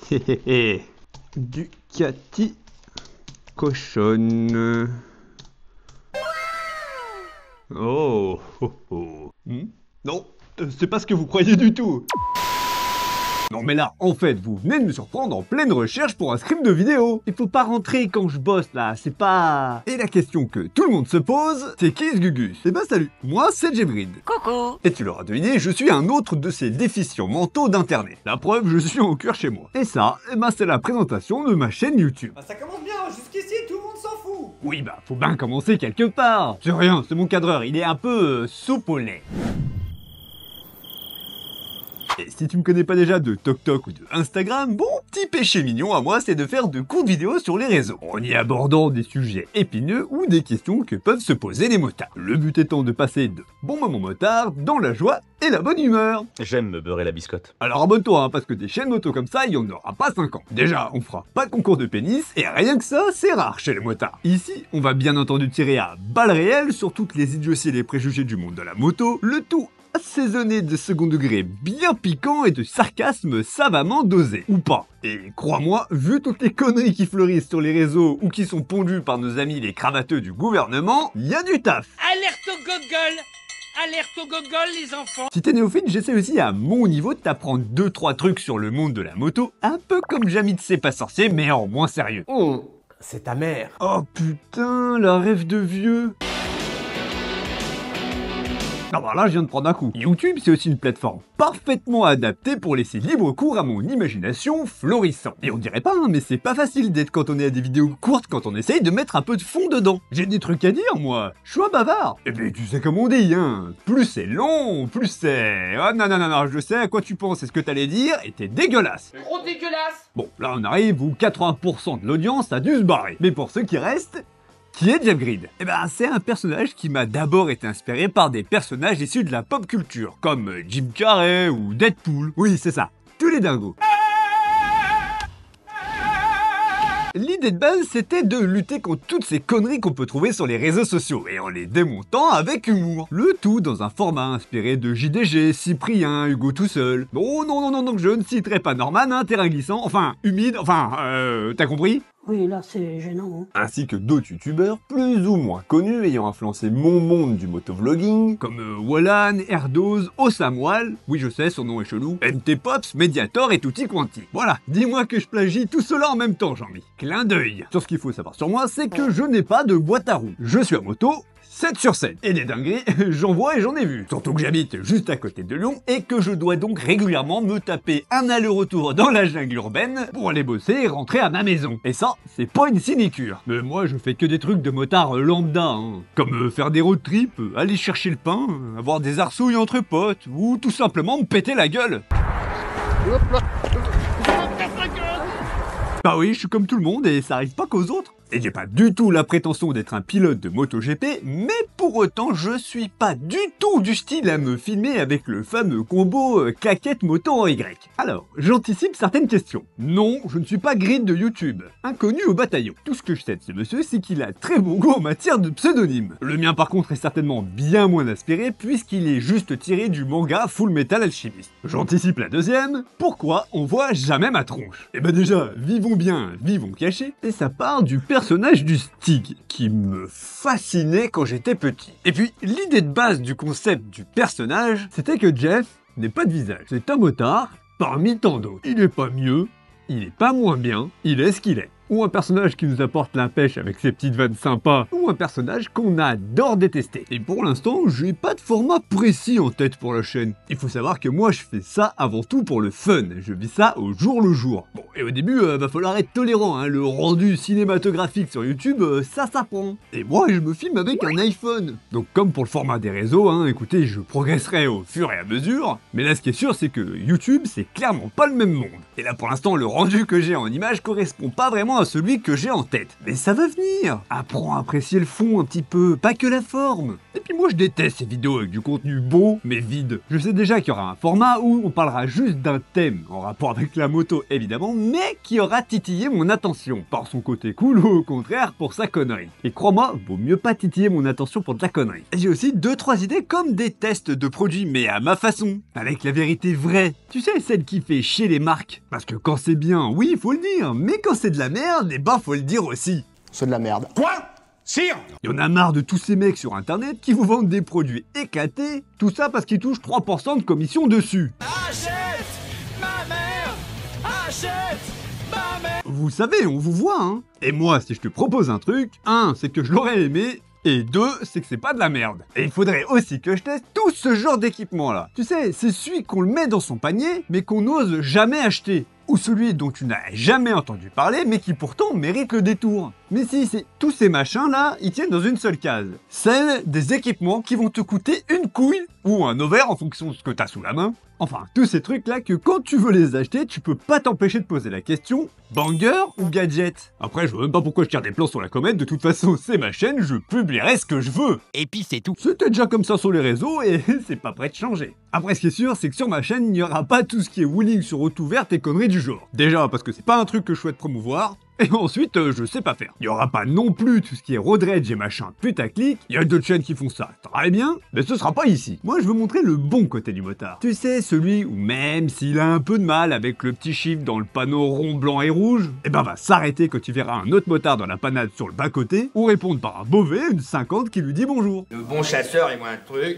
Héhéhé. Ducati cochonne. Oh, oh, oh. Non, c'est pas ce que vous croyez du tout. Non mais là, en fait, vous venez de me surprendre en pleine recherche pour un script de vidéo. Il faut pas rentrer quand je bosse là, c'est pas... Et la question que tout le monde se pose, c'est qui ce Gugus? Eh ben salut, moi c'est Jebrid. Coucou. Et tu l'auras deviné, je suis un autre de ces déficients mentaux d'internet. La preuve, je suis en cure chez moi. Et ça, eh ben c'est la présentation de ma chaîne YouTube. Bah ça commence bien, jusqu'ici tout le monde s'en fout. Oui bah, faut bien commencer quelque part. C'est rien, c'est mon cadreur, il est un peu soupe au lait. Et si tu me connais pas déjà de TokTok ou de Instagram, bon petit péché mignon à moi c'est de faire de courtes vidéos sur les réseaux, en y abordant des sujets épineux ou des questions que peuvent se poser les motards. Le but étant de passer de bons moments motards dans la joie et la bonne humeur. J'aime me beurrer la biscotte. Alors abonne-toi parce que des chaînes moto comme ça, il y en aura pas 5 ans. Déjà, on fera pas de concours de pénis, et rien que ça, c'est rare chez les motards. Ici, on va bien entendu tirer à balles réelles sur toutes les idioties et les préjugés du monde de la moto, le tout assaisonné de second degré bien piquant et de sarcasme savamment dosé. Ou pas. Et crois-moi, vu toutes les conneries qui fleurissent sur les réseaux ou qui sont pondues par nos amis les cravateux du gouvernement, y a du taf. Alerte au gogol! Alerte au gogol, les enfants! Si t'es néophyte, j'essaie aussi à mon niveau de t'apprendre 2-3 trucs sur le monde de la moto, un peu comme Jamie de C'est pas sorcier, mais en moins sérieux. C'est ta mère. Oh putain, la rêve de vieux. Ah bah là, je viens de prendre un coup. YouTube, c'est aussi une plateforme parfaitement adaptée pour laisser libre cours à mon imagination florissant. Et on dirait pas, hein, mais c'est pas facile d'être cantonné à des vidéos courtes quand on essaye de mettre un peu de fond dedans. J'ai des trucs à dire, moi. Je suis un bavard. Et puis, tu sais comme on dit, hein. Plus c'est long, plus c'est... Ah non, non, non, non, je sais à quoi tu penses, c'est ce que t'allais dire, et t'es dégueulasse. Trop dégueulasse! Bon, là, on arrive où 80% de l'audience a dû se barrer. Mais pour ceux qui restent... Qui est Jebrid? Eh ben, c'est un personnage qui m'a d'abord été inspiré par des personnages issus de la pop culture, comme Jim Carrey ou Deadpool. Oui, c'est ça, tous les dingos. L'idée de base, c'était de lutter contre toutes ces conneries qu'on peut trouver sur les réseaux sociaux, et en les démontant avec humour. Le tout dans un format inspiré de JDG, Cyprien, Hugo tout seul. Bon, non, non, non, donc je ne citerai pas Norman, hein, terrain glissant, enfin, humide, enfin, t'as compris? Oui, là, c'est gênant. Hein. Ainsi que d'autres youtubeurs plus ou moins connus ayant influencé mon monde du motovlogging, comme Wallan, Erdose, Osamual, oui je sais, son nom est chelou, MT Pops, Mediator et Tutti Quanti. Voilà, dis-moi que je plagie tout cela en même temps, Jean-Mi. Clin d'œil. Sur ce qu'il faut savoir sur moi, c'est que je n'ai pas de boîte à roues. Je suis à moto, 7 sur 7. Et des dingueries, j'en vois et j'en ai vu. Surtout que j'habite juste à côté de Lyon et que je dois donc régulièrement me taper un aller-retour dans la jungle urbaine pour aller bosser et rentrer à ma maison. Et ça, c'est pas une sinécure. Mais moi, je fais que des trucs de motard lambda, hein. Comme faire des road trips, aller chercher le pain, avoir des arsouilles entre potes, ou tout simplement me péter la gueule. Bah oui, je suis comme tout le monde et ça arrive pas qu'aux autres. Et j'ai pas du tout la prétention d'être un pilote de MotoGP, mais pour autant je suis pas du tout du style à me filmer avec le fameux combo claquette moto en Y. Alors, j'anticipe certaines questions. Non, je ne suis pas grid de YouTube, inconnu au bataillon. Tout ce que je sais de ce monsieur, c'est qu'il a très bon goût en matière de pseudonyme. Le mien par contre est certainement bien moins inspiré puisqu'il est juste tiré du manga Full Metal Alchemist. J'anticipe la deuxième, pourquoi on voit jamais ma tronche? Eh ben déjà, vivons bien, vivons cachés, et ça part du personnage du Stig, qui me fascinait quand j'étais petit. Et puis, l'idée de base du concept du personnage, c'était que Jeff n'est pas de visage. C'est un motard parmi tant d'autres. Il est pas mieux, il est pas moins bien, il est ce qu'il est. Ou un personnage qui nous apporte l'impêche avec ses petites vannes sympas, ou un personnage qu'on adore détester. Et pour l'instant, j'ai pas de format précis en tête pour la chaîne. Il faut savoir que moi je fais ça avant tout pour le fun, je vis ça au jour le jour. Bon, et au début, va falloir être tolérant, hein. Le rendu cinématographique sur YouTube, ça s'apprend. Et moi, je me filme avec un iPhone. Donc comme pour le format des réseaux, hein, écoutez, je progresserai au fur et à mesure, mais là ce qui est sûr, c'est que YouTube, c'est clairement pas le même monde. Et là pour l'instant, le rendu que j'ai en image correspond pas vraiment à celui que j'ai en tête. Mais ça va venir. Apprends à apprécier le fond un petit peu, pas que la forme. Et puis moi je déteste ces vidéos avec du contenu beau mais vide. Je sais déjà qu'il y aura un format où on parlera juste d'un thème, en rapport avec la moto évidemment, mais qui aura titillé mon attention, par son côté cool ou au contraire pour sa connerie. Et crois-moi, vaut mieux pas titiller mon attention pour de la connerie. J'ai aussi 2-3 idées comme des tests de produits, mais à ma façon, avec la vérité vraie. Tu sais, celle qui fait chier les marques. Parce que quand c'est bien, oui, faut le dire, mais quand c'est de la merde, eh ben faut le dire aussi. C'est de la merde. Quoi? Sire? Il y en a marre de tous ces mecs sur internet qui vous vendent des produits éclatés, tout ça parce qu'ils touchent 3% de commission dessus. Achète ma mère! Achète ma mère! Vous savez, on vous voit, hein. Et moi, si je te propose un truc, 1, c'est que je l'aurais aimé, et 2, c'est que c'est pas de la merde. Et il faudrait aussi que je teste tout ce genre d'équipement là. Tu sais, c'est celui qu'on le met dans son panier, mais qu'on n'ose jamais acheter. Ou celui dont tu n'as jamais entendu parler, mais qui pourtant mérite le détour. Mais si, c'est tous ces machins là, ils tiennent dans une seule case. Celle des équipements qui vont te coûter une couille, ou un ovaire en fonction de ce que t'as sous la main. Enfin, tous ces trucs là que quand tu veux les acheter, tu peux pas t'empêcher de poser la question, banger ou gadget? Après, je vois même pas pourquoi je tire des plans sur la comète, de toute façon, c'est ma chaîne, je publierai ce que je veux. Et puis c'est tout. C'était déjà comme ça sur les réseaux et c'est pas prêt de changer. Après, ce qui est sûr, c'est que sur ma chaîne, il n'y aura pas tout ce qui est wheeling sur route ouverte et conneries du genre. Déjà, parce que c'est pas un truc que je souhaite promouvoir. Et ensuite, je sais pas faire. Il y aura pas non plus tout ce qui est road rage et machin putaclic. Il y a d'autres chaînes qui font ça très bien, mais ce sera pas ici. Moi, je veux montrer le bon côté du motard. Tu sais, celui où même s'il a un peu de mal avec le petit chiffre dans le panneau rond, blanc et rouge, eh ben va s'arrêter quand tu verras un autre motard dans la panade sur le bas-côté, ou répondre par un Beauvais, une 50 qui lui dit bonjour. Le bon chasseur, il voit un truc.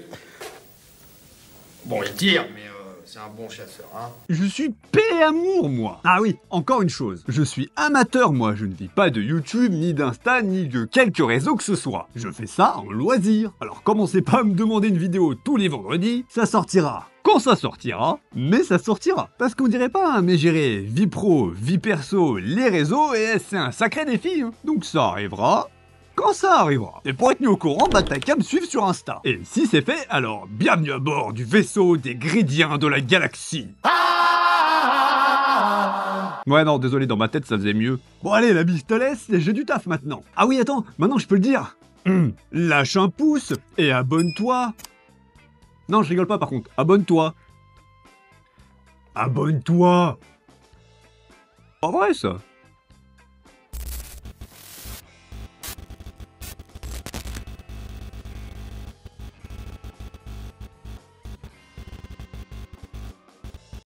Bon, il tire, mais c'est un bon chasseur, hein. Je suis paix amour, moi. Ah oui, encore une chose. Je suis amateur, moi. Je ne vis pas de YouTube, ni d'Insta, ni de quelque réseau que ce soit. Je fais ça en loisir. Alors commencez pas à me demander une vidéo tous les vendredis. Ça sortira quand ça sortira, mais ça sortira. Parce qu'on dirait pas, hein, mais gérer vie pro, vie perso, les réseaux, et c'est un sacré défi. Hein. Donc ça arrivera quand ça arrivera. Et pour être mis au courant, bah t'as qu'à me suivre sur Insta. Et si c'est fait, alors bienvenue à bord du vaisseau des Gridiens de la galaxie. Ouais non, désolé, dans ma tête ça faisait mieux. Bon allez, la bise te laisse, j'ai du taf maintenant. Ah oui, attends, maintenant je peux le dire. Lâche un pouce et abonne-toi. Non, je rigole pas par contre, abonne-toi. Abonne-toi. Pas vrai ça.